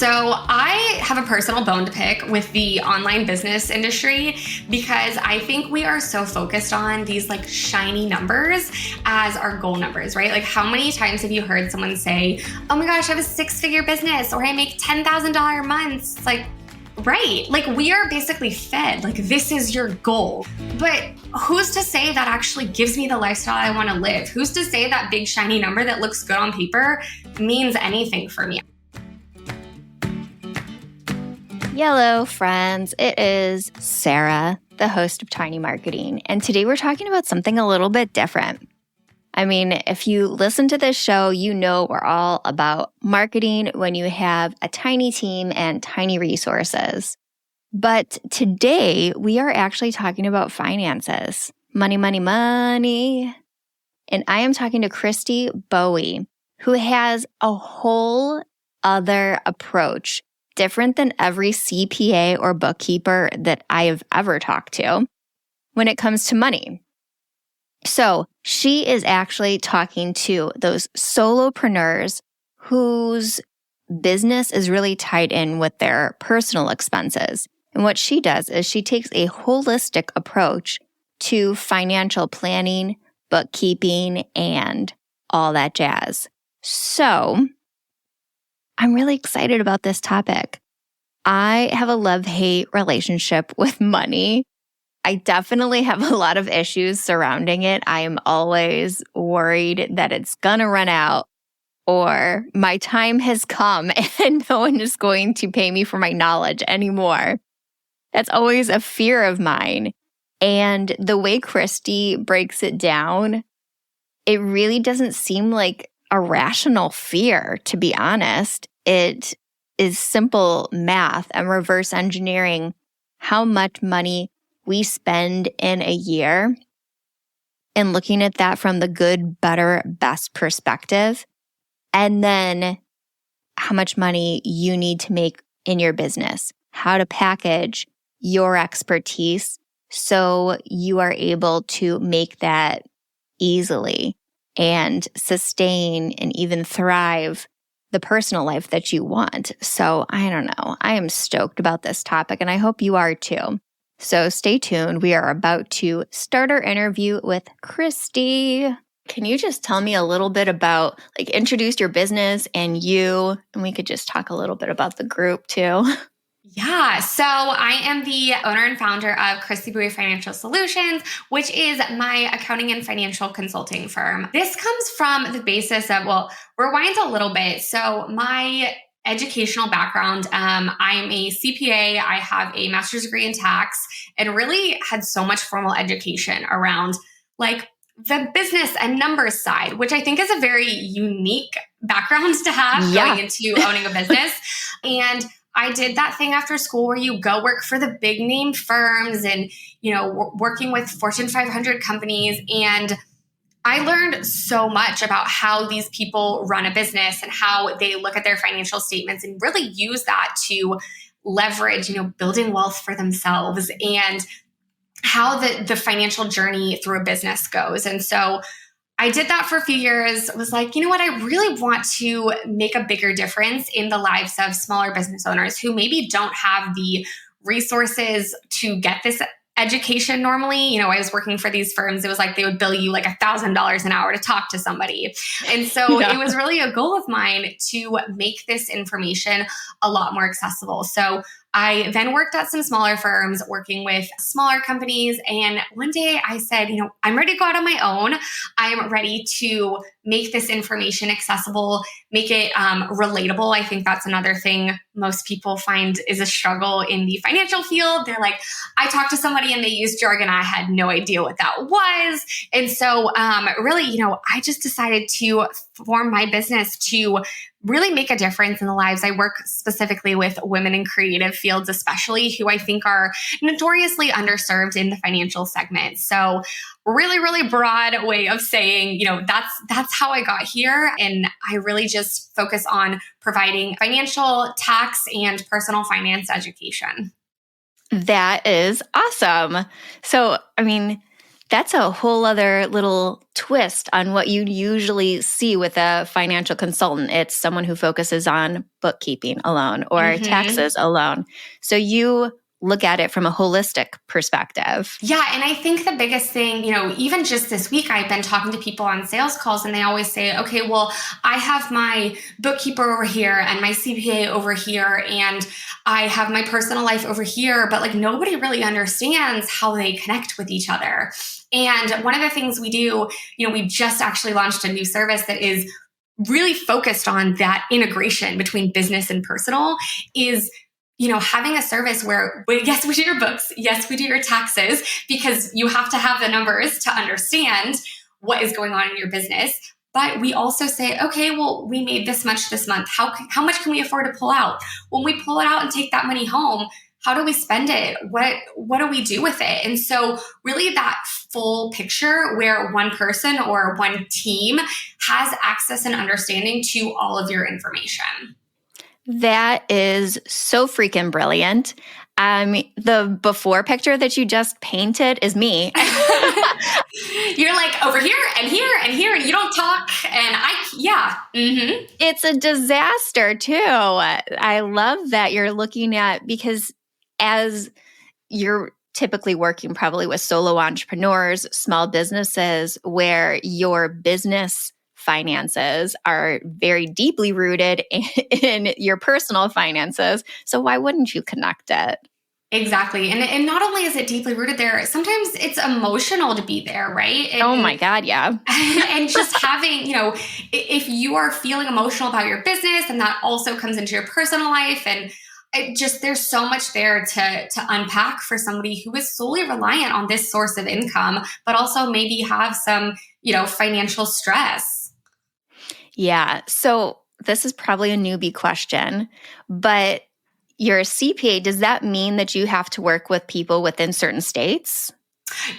So I have a personal bone to pick with the online business industry because I think we are so focused on these like shiny numbers as our goal numbers, right? Like how many times have you heard someone say, oh my gosh, I have a 6-figure business or I make $10,000 months? It's like, right. Like we are basically fed, like this is your goal. But who's to say that actually gives me the lifestyle I want to live? Who's to say that big shiny number that looks good on paper means anything for me? Hello, friends. It is Sarah, the host of Tiny Marketing, and today we're talking about something a little bit different. I mean, if you listen to this show, you know we're all about marketing when you have a tiny team and tiny resources. But today, we are actually talking about finances. Money, money, money. And I am talking to Christy Bowie, who has a whole other approach, different than every CPA or bookkeeper that I have ever talked to when it comes to money. So she is actually talking to those solopreneurs whose business is really tied in with their personal expenses. And what she does is she takes a holistic approach to financial planning, bookkeeping, and all that jazz. So I'm really excited about this topic. I have a love-hate relationship with money. I definitely have a lot of issues surrounding it. I am always worried that it's gonna run out or my time has come and no one is going to pay me for my knowledge anymore. That's always a fear of mine. And the way Christy breaks it down, it really doesn't seem like a rational fear, to be honest. It is simple math and reverse engineering how much money we spend in a year and looking at that from the good, better, best perspective. And then how much money you need to make in your business, how to package your expertise so you are able to make that easily and sustain and even thrive the personal life that you want. So I don't know. I am stoked about this topic and I hope you are too. So stay tuned. We are about to start our interview with Christy. Can you just tell me a little bit about, like, introduce your business and you, and we could just talk a little bit about the group too. Yeah, so I am the owner and founder of Christy Bowie Financial Solutions, which is my accounting and financial consulting firm. This comes from the basis of, rewind a little bit. So my educational background, I'm a CPA, I have a master's degree in tax, and really had so much formal education around like the business and numbers side, which I think is a very unique background to have going into owning a business. And I did that thing after school where you go work for the big name firms and, working with Fortune 500 companies. And I learned so much about how these people run a business and how they look at their financial statements and really use that to leverage, building wealth for themselves and how the financial journey through a business goes. And so I did that for a few years. Was like, you know what? I really want to make a bigger difference in the lives of smaller business owners who maybe don't have the resources to get this education normally. I was working for these firms. It was like they would bill you like $1,000 an hour to talk to somebody. And so it was really a goal of mine to make this information a lot more accessible. So I then worked at some smaller firms working with smaller companies. And one day I said, I'm ready to go out on my own. I'm ready to make this information accessible, make it relatable. I think that's another thing most people find is a struggle in the financial field. They're like, I talked to somebody and they used jargon. I had no idea what that was. And so really, I just decided to form my business to really make a difference in the lives. I work specifically with women in creative fields, especially who I think are notoriously underserved in the financial segment. So really, really broad way of saying, that's how I got here. And I really just focus on providing financial, tax, and personal finance education. That is awesome. So, That's a whole other little twist on what you usually see with a financial consultant. It's someone who focuses on bookkeeping alone or taxes alone. So you look at it from a holistic perspective. Yeah. And I think the biggest thing, even just this week, I've been talking to people on sales calls and they always say, okay, well, I have my bookkeeper over here and my CPA over here, and I have my personal life over here, but like nobody really understands how they connect with each other. And one of the things we do, we just actually launched a new service that is really focused on that integration between business and personal, is having a service where, yes, we do your books. Yes, we do your taxes, because you have to have the numbers to understand what is going on in your business. But we also say, okay, well, we made this much this month. How much can we afford to pull out? When we pull it out and take that money home, how do we spend it? What do we do with it? And so really that full picture where one person or one team has access and understanding to all of your information. That is so freaking brilliant. The before picture that you just painted is me. You're like over here and here and here, and you don't talk. And It's a disaster too. I love that you're looking at, because as you're typically working probably with solo entrepreneurs, small businesses, where your business finances are very deeply rooted in your personal finances. So why wouldn't you connect it? Exactly. And not only is it deeply rooted there, sometimes it's emotional to be there, right? And, oh my God, yeah. And just having, if you are feeling emotional about your business, and that also comes into your personal life, and there's so much there to unpack for somebody who is solely reliant on this source of income, but also maybe have some, financial stress. Yeah. So this is probably a newbie question, but you're a CPA. Does that mean that you have to work with people within certain states?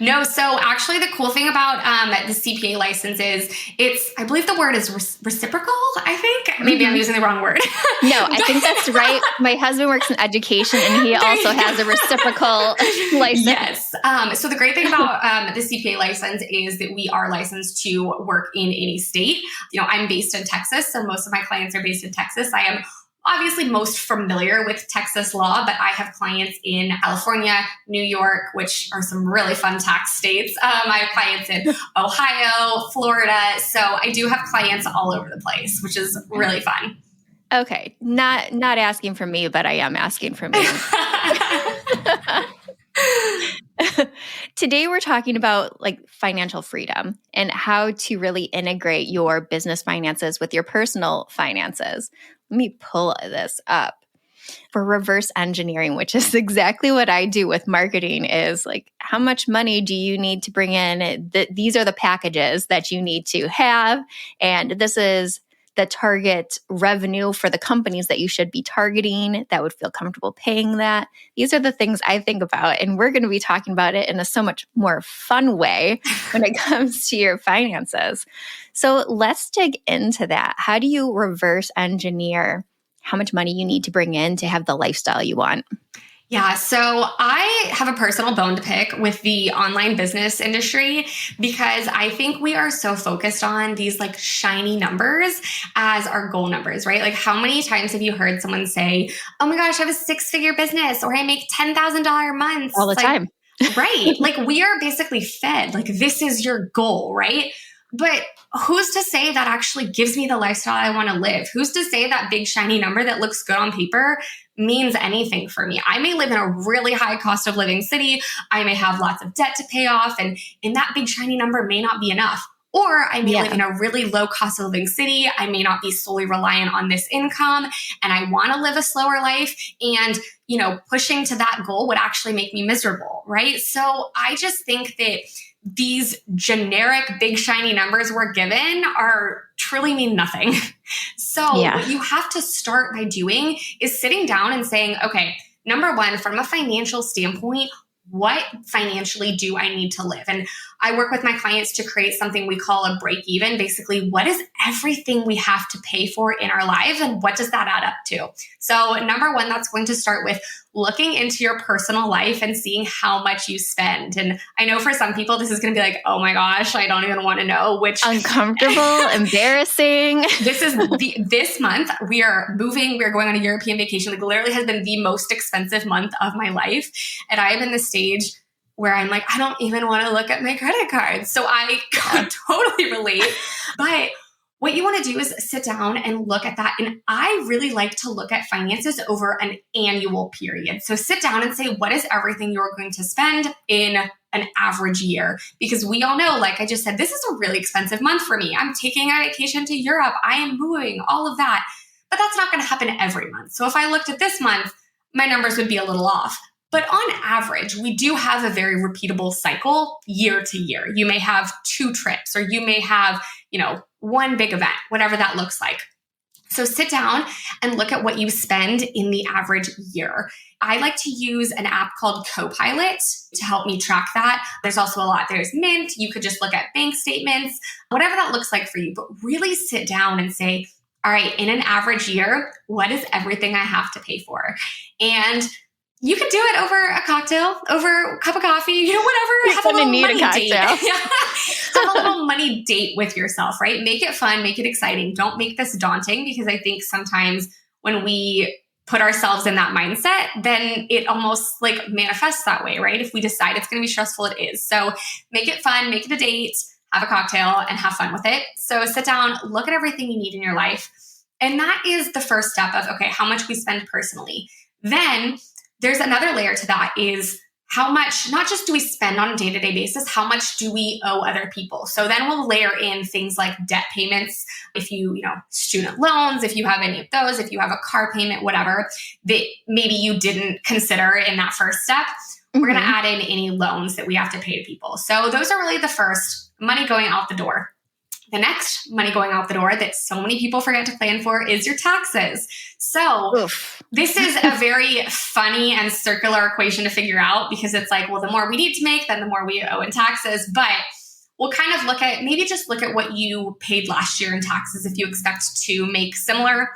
No. So actually the cool thing about the CPA license is I believe the word is reciprocal, I think. Maybe I'm using the wrong word. No, I think that's right. My husband works in education and he also has a reciprocal license. Yes. So the great thing about the CPA license is that we are licensed to work in any state. I'm based in Texas, so most of my clients are based in Texas. I am obviously most familiar with Texas law, but I have clients in California, New York, which are some really fun tax states. I have clients in Ohio, Florida. So I do have clients all over the place, which is really fun. Okay. Not asking for me, but I am asking for me. Today, we're talking about financial freedom and how to really integrate your business finances with your personal finances. Let me pull this up. For reverse engineering, which is exactly what I do with marketing, is how much money do you need to bring in? These are the packages that you need to have. And this is the target revenue for the companies that you should be targeting that would feel comfortable paying that. These are the things I think about, and we're going to be talking about it in a so much more fun way when it comes to your finances. So let's dig into that. How do you reverse engineer how much money you need to bring in to have the lifestyle you want? Yeah, so I have a personal bone to pick with the online business industry, because I think we are so focused on these shiny numbers as our goal numbers, right? How many times have you heard someone say, oh my gosh, I have a 6-figure business, or I make $10,000 months? All the time. Right. We are basically fed, this is your goal, right? But who's to say that actually gives me the lifestyle I want to live? Who's to say that big shiny number that looks good on paper means anything for me? I may live in a really high cost of living city. I may have lots of debt to pay off, and that big shiny number may not be enough. Or I may live in a really low cost of living city. I may not be solely reliant on this income, and I want to live a slower life. And, pushing to that goal would actually make me miserable, right? So I just think that these generic big shiny numbers we're given are truly mean nothing. So what you have to start by doing is sitting down and saying, okay, number one, from a financial standpoint, what financially do I need to live? And I work with my clients to create something we call a break even. Basically, what is everything we have to pay for in our lives and what does that add up to? So number one, that's going to start with looking into your personal life and seeing how much you spend. And I know for some people, this is going to be like, oh my gosh, I don't even want to know which. Uncomfortable, embarrassing. This month, we are moving. We're going on a European vacation. Like literally has been the most expensive month of my life. And I am in the stage where I'm like, I don't even want to look at my credit cards. So I totally relate. But what you want to do is sit down and look at that. And I really like to look at finances over an annual period. So sit down and say, what is everything you're going to spend in an average year? Because we all know, like I just said, this is a really expensive month for me. I'm taking a vacation to Europe. I am moving, all of that. But that's not going to happen every month. So if I looked at this month, my numbers would be a little off. But on average, we do have a very repeatable cycle year to year. You may have 2 trips or you may have, one big event, whatever that looks like. So sit down and look at what you spend in the average year. I like to use an app called Copilot to help me track that. There's also a lot. There's Mint. You could just look at bank statements, whatever that looks like for you, but really sit down and say, all right, in an average year, what is everything I have to pay for? And you could do it over a cocktail, over a cup of coffee, whatever. You're have a little need money a cocktail. date. Have a little money date with yourself, right? Make it fun, make it exciting. Don't make this daunting because I think sometimes when we put ourselves in that mindset, then it almost like manifests that way, right? If we decide it's going to be stressful, it is. So make it fun, make it a date, have a cocktail and have fun with it. So sit down, look at everything you need in your life. And that is the first step of, okay, how much we spend personally. Then there's another layer to that is how much, not just do we spend on a day-to-day basis, how much do we owe other people? So then we'll layer in things like debt payments. If you, student loans, if you have any of those, if you have a car payment, whatever, that maybe you didn't consider in that first step, we're going to add in any loans that we have to pay to people. So those are really the first money going out the door. The next money going out the door that so many people forget to plan for is your taxes. So this is a very funny and circular equation to figure out because it's like, well, the more we need to make, then the more we owe in taxes. But we'll kind of look at what you paid last year in taxes if you expect to make similar.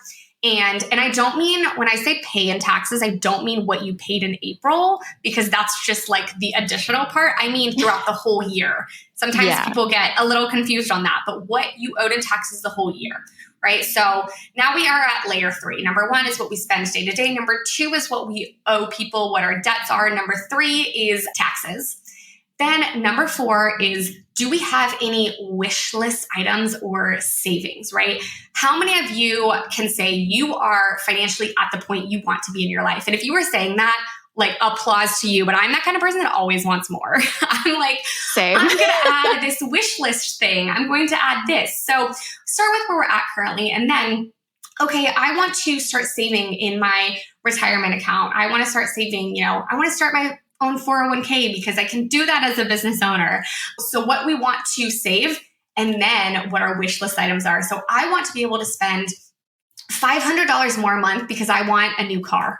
And I don't mean, when I say pay in taxes, I don't mean what you paid in April, because that's just like the additional part. I mean, throughout the whole year. Sometimes people get a little confused on that, but what you owed in taxes the whole year, right? So now we are at layer 3. Number 1 is what we spend day to day. Number 2 is what we owe people, what our debts are. Number 3 is taxes. Then number 4 is, do we have any wish list items or savings, right? How many of you can say you are financially at the point you want to be in your life? And if you were saying that, like, applause to you, but I'm that kind of person that always wants more. I'm like, same. I'm going to add this wish list thing. I'm going to add this. So start with where we're at currently. And then, okay, I want to start saving in my retirement account. I want to start saving, I want to start my own 401k because I can do that as a business owner. So what we want to save and then what our wish list items are. So I want to be able to spend $500 more a month because I want a new car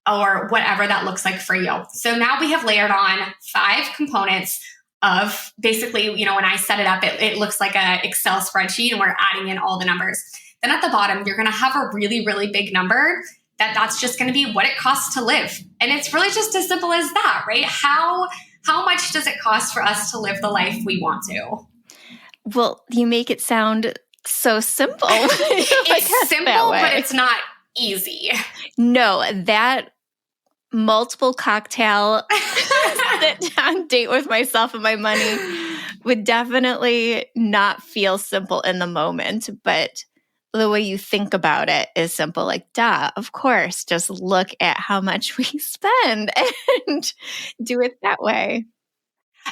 or whatever that looks like for you. So now we have layered on 5 components of basically, when I set it up, it looks like an Excel spreadsheet and we're adding in all the numbers. Then at the bottom, you're going to have a really, really big number that's just going to be what it costs to live. And it's really just as simple as that, right? How much does it cost for us to live the life we want to? Well, you make it sound so simple. It's simple, but it's not easy. No, that multiple cocktail sit down date with myself and my money would definitely not feel simple in the moment, but the way you think about it is simple. Like, duh, of course, just look at how much we spend and do it that way.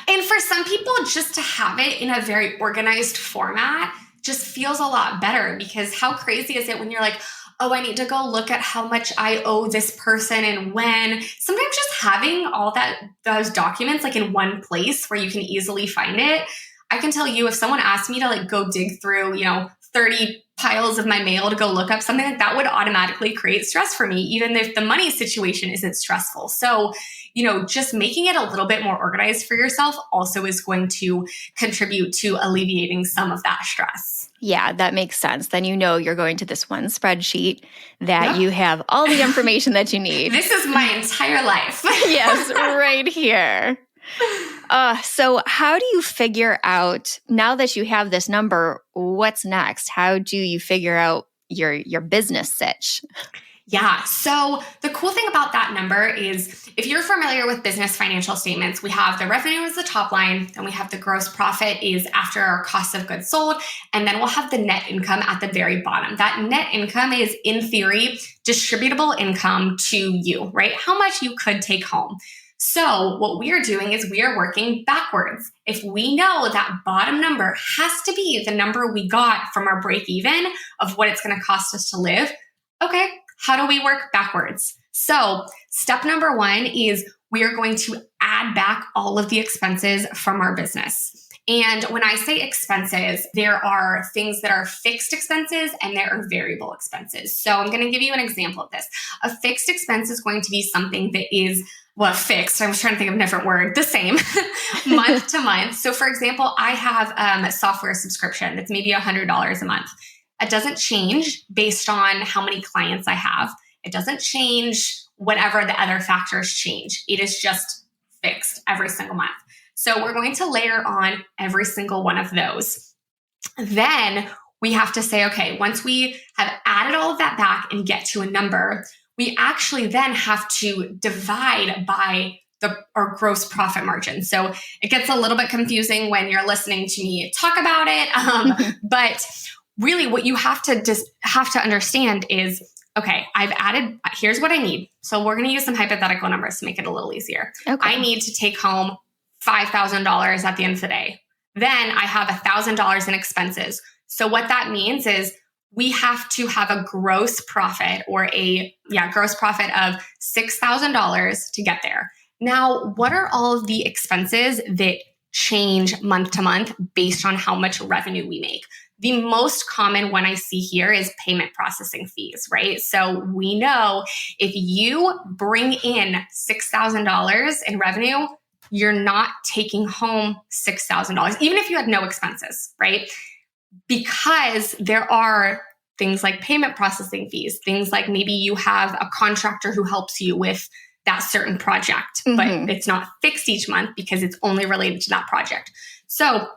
And for some people, just to have it in a very organized format just feels a lot better, because how crazy is it when you're like, oh, I need to go look at how much I owe this person and when. Sometimes just having all those documents like in one place where you can easily find it. I can tell you, if someone asked me to like go dig through, 30 piles of my mail to go look up something, like that would automatically create stress for me, even if the money situation isn't stressful. So, just making it a little bit more organized for yourself also is going to contribute to alleviating some of that stress. Yeah, that makes sense. Then you're going to this one spreadsheet that you have all the information that you need. This is my entire life. Yes, right here. So how do you figure out, now that you have this number, what's next? How do you figure out your business sitch? Yeah. So the cool thing about that number is, if you're familiar with business financial statements, we have the revenue as the top line, then we have the gross profit is after our cost of goods sold, and then we'll have the net income at the very bottom. That net income is, in theory, distributable income to you, right? How much you could take home. So what we are doing is we are working backwards. If we know that bottom number has to be the number we got from our break even of what it's going to cost us to live, okay, how do we work backwards? So step number one is we are going to add back all of the expenses from our business. And when I say expenses, there are things that are fixed expenses and there are variable expenses. So I'm going to give you an example of this. A fixed expense is going to be something that is, well, fixed. I was trying to think of a different word, the same, month to month. So for example, I have a software subscription that's maybe $100 a month. It doesn't change based on how many clients I have. It doesn't change whenever the other factors change. It is just fixed every single month. So we're going to layer on every single one of those. Then we have to say, okay, once we have added all of that back and get to a number, we actually then have to divide by our gross profit margin. So it gets a little bit confusing when you're listening to me talk about it. But really what you have to understand is, okay, I've added, here's what I need. So we're going to use some hypothetical numbers to make it a little easier. Okay. I need to take home $5,000 at the end of the day. Then I have $1,000 in expenses. So what that means is we have to have a gross profit or gross profit of $6,000 to get there. Now, what are all of the expenses that change month to month based on how much revenue we make? The most common one I see here is payment processing fees, right? So we know if you bring in $6,000 in revenue, you're not taking home $6,000, even if you had no expenses, right? Because there are things like payment processing fees, things like maybe you have a contractor who helps you with that certain project, but it's not fixed each month because it's only related to that project. So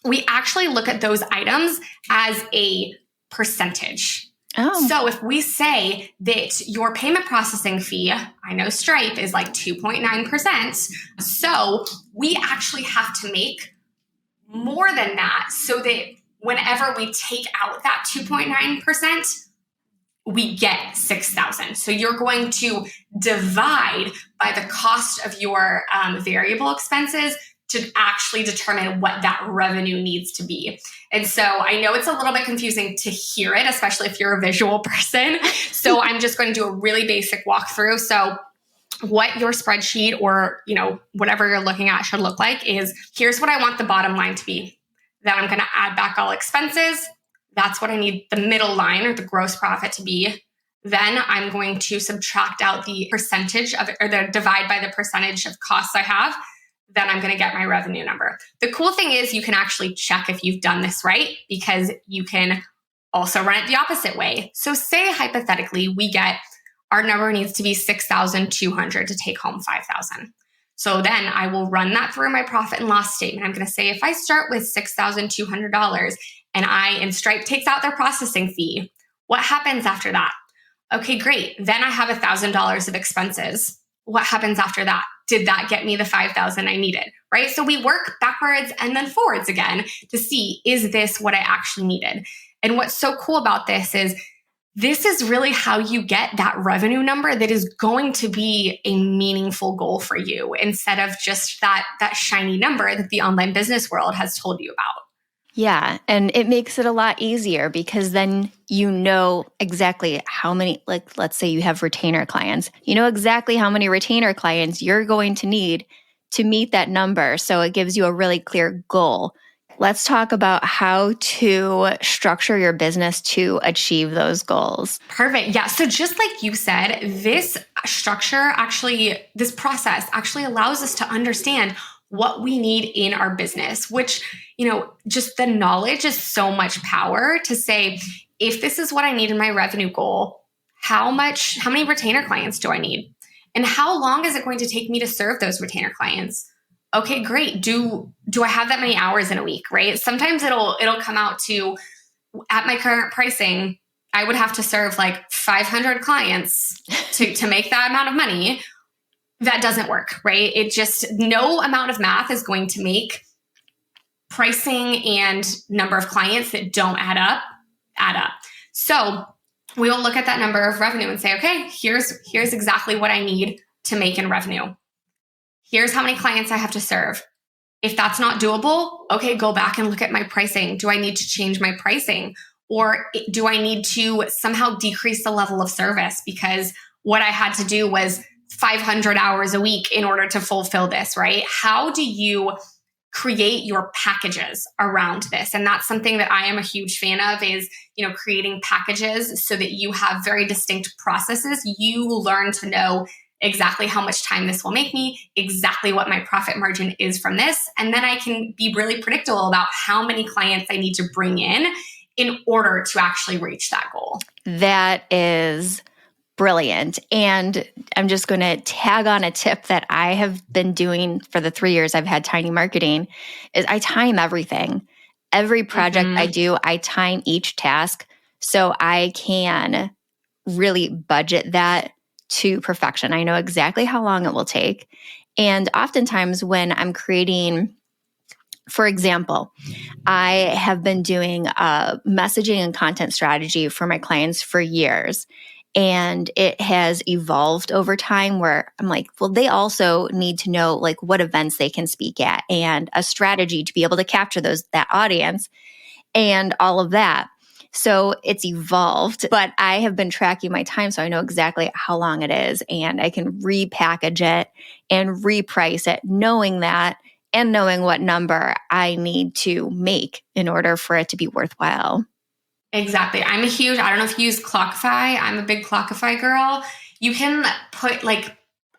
we actually look at those items as a percentage. Oh. So if we say that your payment processing fee, I know Stripe is like 2.9%. So we actually have to make more than that so that whenever we take out that 2.9%, we get $6,000. So you're going to divide by the cost of your variable expenses to actually determine what that revenue needs to be. And so I know it's a little bit confusing to hear it, especially if you're a visual person. So I'm just going to do a really basic walkthrough. So what your spreadsheet or, whatever you're looking at should look like is, here's what I want the bottom line to be. Then I'm going to add back all expenses. That's what I need the middle line or the gross profit to be. Then I'm going to subtract out the percentage of it, or the divide by the percentage of costs I have. Then I'm going to get my revenue number. The cool thing is you can actually check if you've done this right, because you can also run it the opposite way. So say hypothetically we get our number needs to be 6,200 to take home 5,000. So then I will run that through my profit and loss statement. I'm going to say if I start with $6,200 and Stripe takes out their processing fee, what happens after that? Okay, great. Then I have $1,000 of expenses. What happens after that? Did that get me the 5,000 I needed, right? So we work backwards and then forwards again to see, is this what I actually needed? And what's so cool about this is really how you get that revenue number that is going to be a meaningful goal for you, instead of just that shiny number that the online business world has told you about. Yeah. And it makes it a lot easier because then you know exactly how many, like, let's say you have retainer clients, you know exactly how many retainer clients you're going to need to meet that number. So it gives you a really clear goal. Let's talk about how to structure your business to achieve those goals. Perfect. Yeah. So just like you said, this this process actually allows us to understand what we need in our business, which, just the knowledge is so much power to say, if this is what I need in my revenue goal, how many retainer clients do I need? And how long is it going to take me to serve those retainer clients? Okay, great. Do I have that many hours in a week, right? Sometimes it'll come out to, at my current pricing, I would have to serve like 500 clients to make that amount of money. That doesn't work, right? No amount of math is going to make pricing and number of clients that don't add up. So we will look at that number of revenue and say, okay, here's exactly what I need to make in revenue. Here's how many clients I have to serve. If that's not doable, okay, go back and look at my pricing. Do I need to change my pricing? Or do I need to somehow decrease the level of service because what I had to do was 500 hours a week in order to fulfill this, right? How do you create your packages around this? And that's something that I am a huge fan of is, creating packages so that you have very distinct processes. You learn to know exactly how much time this will make me, exactly what my profit margin is from this. And then I can be really predictable about how many clients I need to bring in order to actually reach that goal. That is brilliant. And I'm just going to tag on a tip that I have been doing for the 3 years I've had Tiny Marketing is I time everything. Every project I do, I time each task so I can really budget that to perfection. I know exactly how long it will take. And oftentimes when I'm creating, for example, I have been doing a messaging and content strategy for my clients for years. And it has evolved over time where I'm like, well, they also need to know like what events they can speak at and a strategy to be able to capture that audience and all of that. So it's evolved, but I have been tracking my time so I know exactly how long it is and I can repackage it and reprice it, knowing that and knowing what number I need to make in order for it to be worthwhile. Exactly. I don't know if you use Clockify. I'm a big Clockify girl. You can put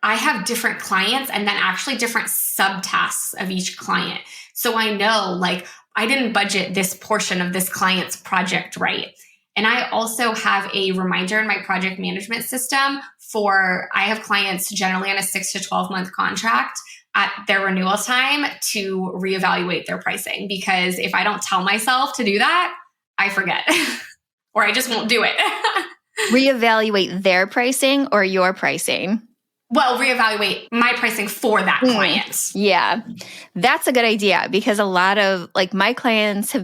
I have different clients and then actually different subtasks of each client. So I know I didn't budget this portion of this client's project right. And I also have a reminder in my project management system I have clients generally on a 6 to 12 month contract at their renewal time to reevaluate their pricing. Because if I don't tell myself to do that, I forget or I just won't do it. Reevaluate their pricing or your pricing? Well, reevaluate my pricing for that client. Yeah, that's a good idea because a lot of my clients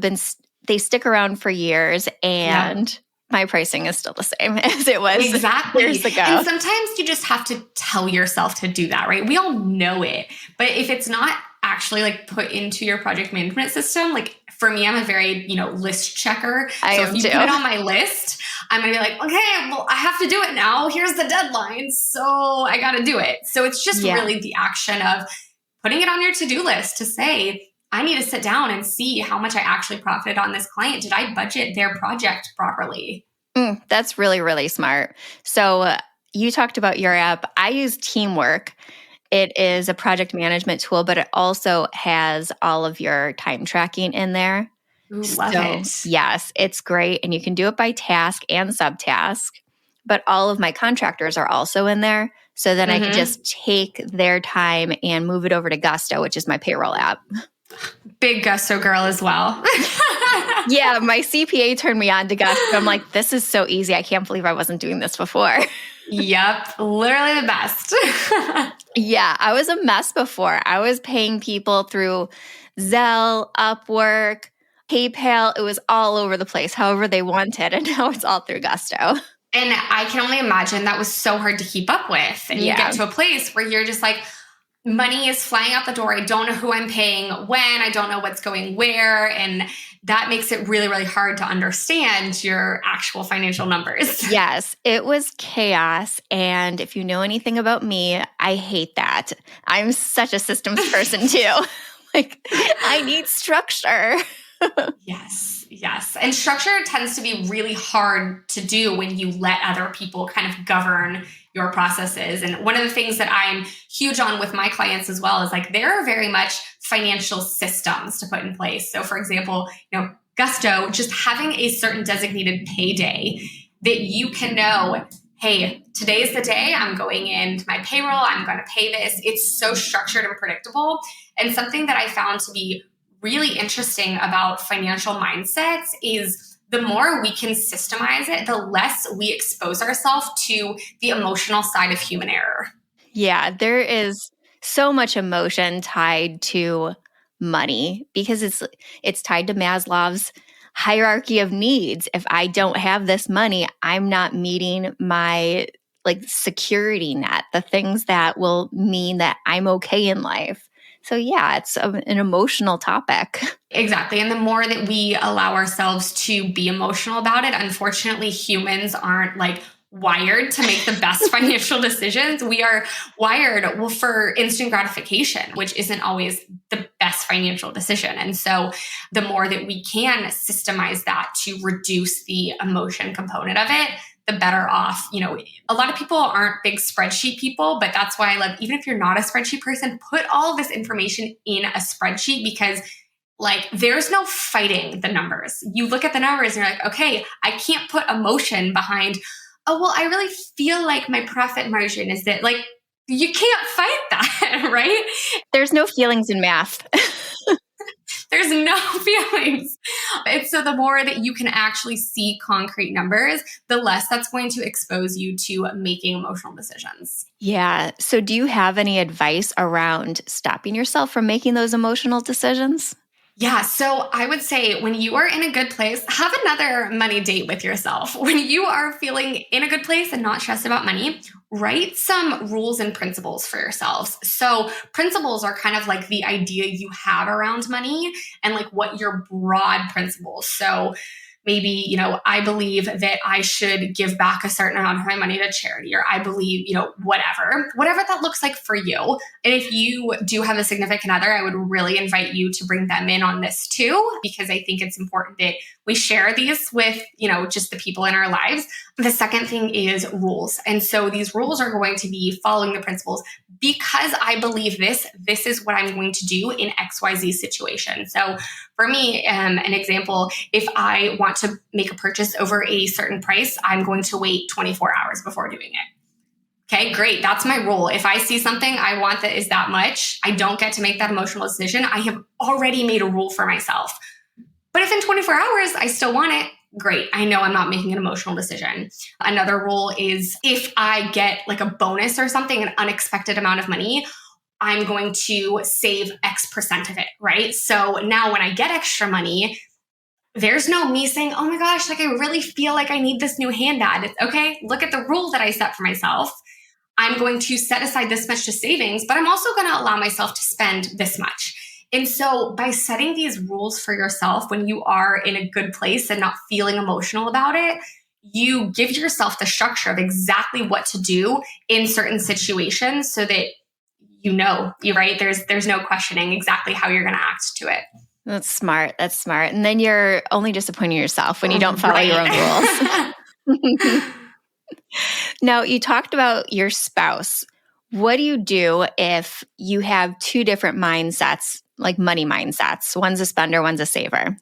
they stick around for years and my pricing is still the same as it was years ago. And sometimes you just have to tell yourself to do that, right? We all know it. But if it's not actually put into your project management system, for me, I'm a very, list checker. So if you put it on my list, I'm going to be like, okay, well, I have to do it now. Here's the deadline. So I got to do it. So it's just really the action of putting it on your to-do list to say, I need to sit down and see how much I actually profited on this client. Did I budget their project properly? That's really, really smart. So you talked about your app. I use Teamwork. It is a project management tool, but it also has all of your time tracking in there. Ooh, love it. Yes, it's great. And you can do it by task and subtask. But all of my contractors are also in there. So then I can just take their time and move it over to Gusto, which is my payroll app. Big Gusto girl as well. Yeah, my CPA turned me on to Gusto. I'm like, this is so easy. I can't believe I wasn't doing this before. Yep, literally the best. Yeah, I was a mess before. I was paying people through Zelle, Upwork, PayPal. It was all over the place, however they wanted. And now it's all through Gusto. And I can only imagine that was so hard to keep up with. And you get to a place where you're just like, money is flying out the door. I don't know who I'm paying when. I don't know what's going where. And that makes it really, really hard to understand your actual financial numbers. Yes, it was chaos. And if you know anything about me, I hate that. I'm such a systems person too. Like, I need structure. Yes, yes. And structure tends to be really hard to do when you let other people kind of govern your processes. And one of the things that I'm huge on with my clients as well is like there are very much financial systems to put in place. So for example, Gusto, just having a certain designated payday that you can know, hey, today's the day I'm going into my payroll, I'm going to pay this. It's so structured and predictable. And something that I found to be really interesting about financial mindsets is the more we can systemize it, the less we expose ourselves to the emotional side of human error. Yeah, there is so much emotion tied to money because it's tied to Maslow's hierarchy of needs. If I don't have this money, I'm not meeting my security net, the things that will mean that I'm okay in life. So yeah, it's an emotional topic. Exactly. And the more that we allow ourselves to be emotional about it, unfortunately, humans aren't wired to make the best financial decisions. We are wired for instant gratification, which isn't always the best financial decision. And so the more that we can systemize that to reduce the emotion component of it, the better off. A lot of people aren't big spreadsheet people, but that's why even if you're not a spreadsheet person, put all of this information in a spreadsheet because there's no fighting the numbers. You look at the numbers and you're like, okay, I can't put emotion behind, oh, well, I really feel like my profit margin is that you can't fight that, right? There's no feelings in math. There's no feelings. And so the more that you can actually see concrete numbers, the less that's going to expose you to making emotional decisions. Yeah. So do you have any advice around stopping yourself from making those emotional decisions? Yeah. So I would say when you are in a good place, have another money date with yourself. When you are feeling in a good place and not stressed about money, write some rules and principles for yourselves. So principles are kind of like the idea you have around money and what your broad principles. So maybe, I believe that I should give back a certain amount of my money to charity, or I believe, whatever that looks like for you. And if you do have a significant other, I would really invite you to bring them in on this too, because I think it's important that we share these with, just the people in our lives. The second thing is rules. And so these rules are going to be following the principles because I believe this is what I'm going to do in XYZ situation. So for me, an example, if I want to make a purchase over a certain price, I'm going to wait 24 hours before doing it. Okay, great. That's my rule. If I see something I want that is that much, I don't get to make that emotional decision. I have already made a rule for myself. But if in 24 hours I still want it, great. I know I'm not making an emotional decision. Another rule is if I get a bonus or something, an unexpected amount of money, I'm going to save X percent of it, right? So now when I get extra money, there's no me saying, oh my gosh, I really feel like I need this new handbag. It's okay. Look at the rule that I set for myself. I'm going to set aside this much to savings, but I'm also going to allow myself to spend this much. And so by setting these rules for yourself when you are in a good place and not feeling emotional about it, you give yourself the structure of exactly what to do in certain situations so that you're right. There's no questioning exactly how you're going to act to it. That's smart. And then you're only disappointing yourself when you don't follow your own rules. Now, you talked about your spouse. What do you do if you have two different mindsets, like money mindsets? One's a spender, one's a saver.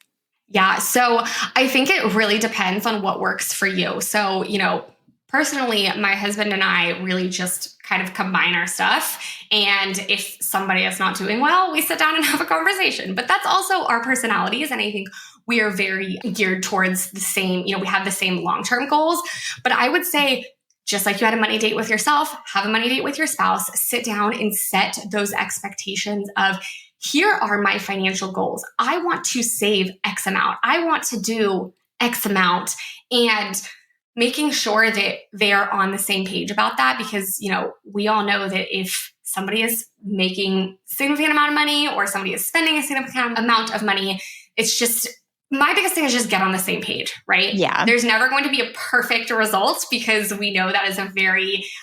Yeah. So I think it really depends on what works for you. So, personally, my husband and I really just kind of combine our stuff. And if somebody is not doing well, we sit down and have a conversation. But that's also our personalities. And I think we are very geared towards the same, we have the same long-term goals. But I would say, just like you had a money date with yourself, have a money date with your spouse, sit down and set those expectations of, here are my financial goals. I want to save X amount. I want to do X amount. And making sure that they are on the same page about that, because, we all know that if somebody is making a significant amount of money or somebody is spending a significant amount of money, it's just, my biggest thing is just get on the same page, right? Yeah. There's never going to be a perfect result because we know that is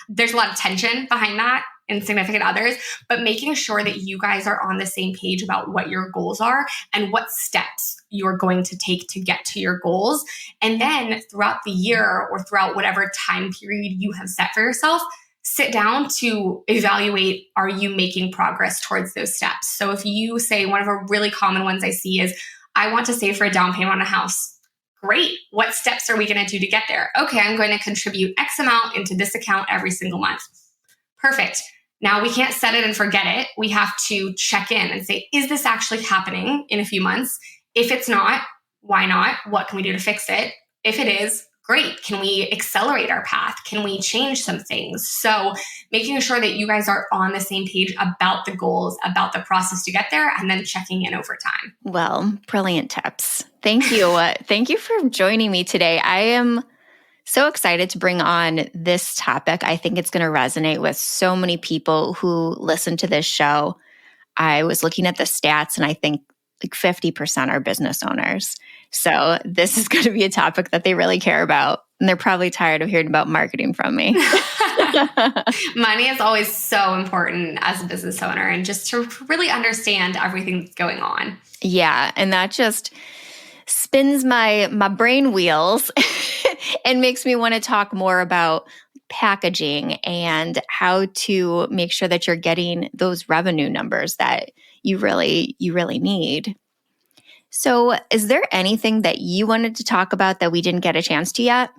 there's a lot of tension behind that. and significant others, but making sure that you guys are on the same page about what your goals are and what steps you're going to take to get to your goals. And then throughout the year or throughout whatever time period you have set for yourself, sit down to evaluate, are you making progress towards those steps? So if you say, one of the really common ones I see is, I want to save for a down payment on a house. Great. What steps are we going to do to get there? Okay, I'm going to contribute X amount into this account every single month. Perfect. Now we can't set it and forget it. We have to check in and say, is this actually happening in a few months? If it's not, why not? What can we do to fix it? If it is, great. Can we accelerate our path? Can we change some things? So making sure that you guys are on the same page about the goals, about the process to get there, and then checking in over time. Well, brilliant tips. Thank you. Thank you for joining me today. I am so excited to bring on this topic. I think it's going to resonate with so many people who listen to this show. I was looking at the stats, and I think like 50% are business owners. So this is going to be a topic that they really care about. And they're probably tired of hearing about marketing from me. Money is always so important as a business owner, and just to really understand everything that's going on. Yeah. And that just spins my brain wheels and makes me want to talk more about packaging and how to make sure that you're getting those revenue numbers that you really need. So is there anything that you wanted to talk about that we didn't get a chance to yet?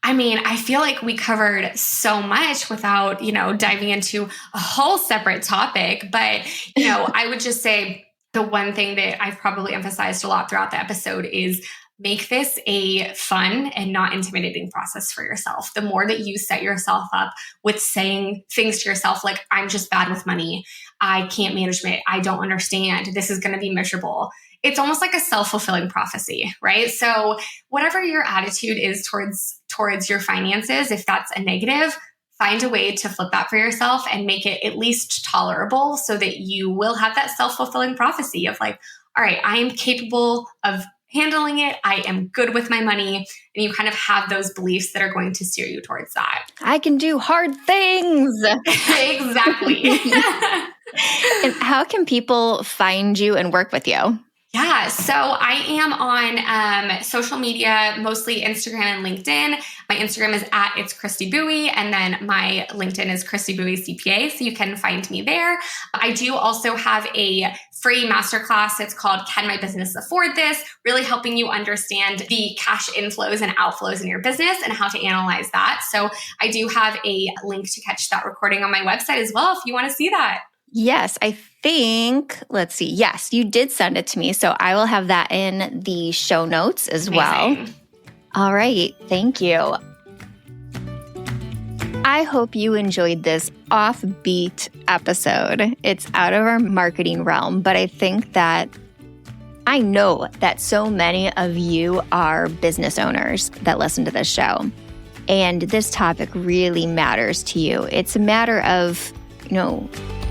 I mean, I feel like we covered so much without, diving into a whole separate topic. But, I would just say the one thing that I've probably emphasized a lot throughout the episode is make this a fun and not intimidating process for yourself. The more that you set yourself up with saying things to yourself like, I'm just bad with money, I can't manage it, I don't understand, this is going to be miserable. It's almost like a self-fulfilling prophecy, right? So whatever your attitude is towards your finances, if that's a negative, find a way to flip that for yourself and make it at least tolerable so that you will have that self-fulfilling prophecy of like, all right, I am capable of handling it. I am good with my money. And you kind of have those beliefs that are going to steer you towards that. I can do hard things. Exactly. And how can people find you and work with you? Yeah, so I am on social media, mostly Instagram and LinkedIn. My Instagram is @It's Christy Bowie, and then my LinkedIn is Christy Bowie CPA, so you can find me there. I do also have a free masterclass. It's called Can My Business Afford This? Really helping you understand the cash inflows and outflows in your business and how to analyze that. So I do have a link to catch that recording on my website as well if you want to see that. Yes, I think, let's see. Yes, you did send it to me. So I will have that in the show notes as well. All right. Thank you. I hope you enjoyed this offbeat episode. It's out of our marketing realm, but I know that so many of you are business owners that listen to this show. And this topic really matters to you. It's a matter of,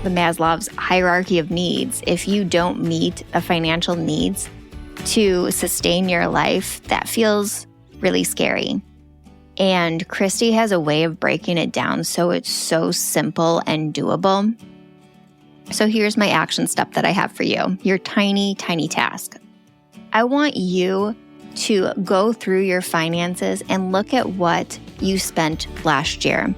the Maslow's hierarchy of needs. If you don't meet a financial needs to sustain your life, that feels really scary. And Christy has a way of breaking it down so it's so simple and doable. So here's my action step that I have for you, your tiny, tiny task. I want you to go through your finances and look at what you spent last year.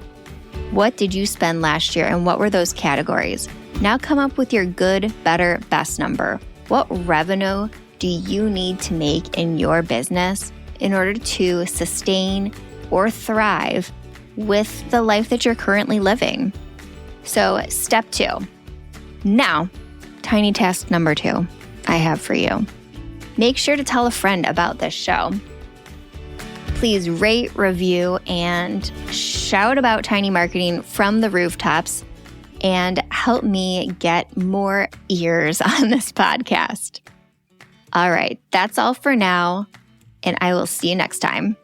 What did you spend last year and what were those categories? Now come up with your good, better, best number. What revenue do you need to make in your business in order to sustain or thrive with the life that you're currently living? So step 2. Now, tiny task number 2 I have for you. Make sure to tell a friend about this show. Please rate, review, and shout about Tiny Marketing from the rooftops and help me get more ears on this podcast. All right, that's all for now, and I will see you next time.